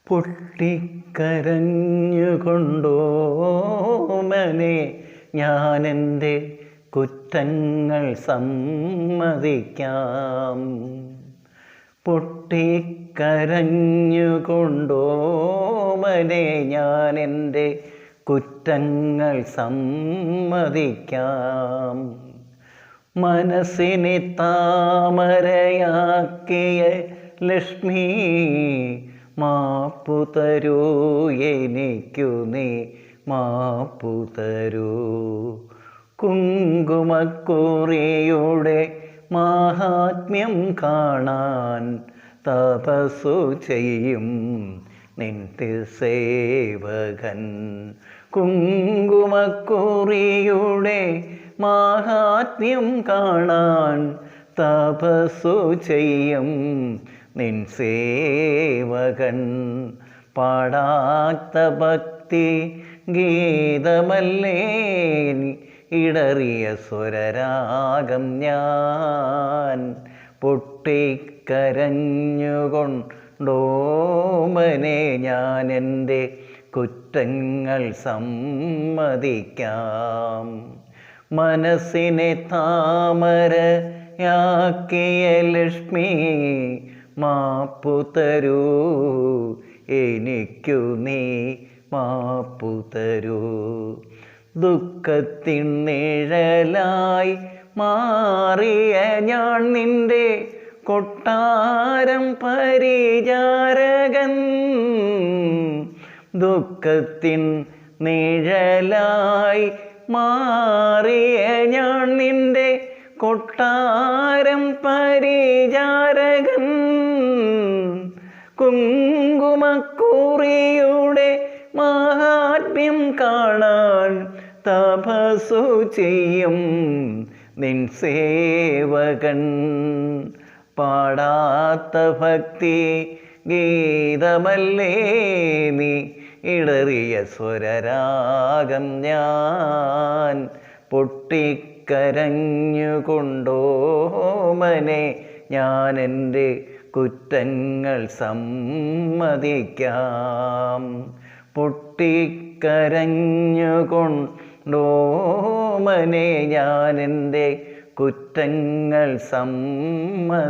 പൊട്ടിക്കരഞ്ഞുകൊണ്ടോമനെ ഞാനെൻ്റെ കുറ്റങ്ങൾ സമ്മതിക്കാം. പൊട്ടിക്കരഞ്ഞുകൊണ്ടോമനെ ഞാനെൻ്റെ കുറ്റങ്ങൾ സമ്മതിക്കാം. മനസ്സിനെ താമരയാക്കിയ ലക്ഷ്മി മാപ്പു തരൂ, എനിക്കു നീ മാപ്പു തരൂ. കുങ്കുമക്കുറിയുടെ മാഹാത്മ്യം കാണാൻ തപസ്സു ചെയ്യും നിന്റെ സേവകൻ. കുങ്കുമക്കുറിയുടെ മാഹാത്മ്യം കാണാൻ തപസ്സു ചെയ്യും നിൻ സേവകൻ. പാടാത്ത ഭക്തി ഗീതമല്ലേ ഇടറിയ സ്വരരാഗം ഞാൻ. പൊട്ടിക്കരഞ്ഞുകൊണ്ടോമനെ ഞാനെൻ്റെ കുറ്റങ്ങൾ സമ്മതിക്കാം. മനസ്സിനെ താമരയാക്കിയ ലക്ഷ്മി മാപ്പു തരൂ, എനിക്കു നീ മാപ്പു തരൂ. ദുഃഖത്തിൻ നിഴലായി മാറിയ ഞാൻ നിന്റെ കൊട്ടാരം പരിചാരകൻ. ദുഃഖത്തിൻ നിഴലായി മാറിയ ഞാൻ നിന്റെ കൊട്ടാരം പരിചാരകൻ. കുങ്കുമക്കുറിയുടെ മാഹാത്മ്യം കാണാൻ തപസ്സു ചെയ്യും നിൻ സേവകൻ. പാടാത്ത ഭക്തി ഗീതമല്ലേ നീ ഇടറിയ സ്വരരാഗം ഞാൻ. പൊട്ടിക്കരഞ്ഞുകൊണ്ടോമനെ ഞാനെൻ്റെ കുറ്റങ്ങൾ സമ്മതിക്കാം. പൊട്ടിക്കരഞ്ഞുകൊണ്ടോമനെ ഞാനെൻ്റെ കുറ്റങ്ങൾ സമ്മതിക്കാം.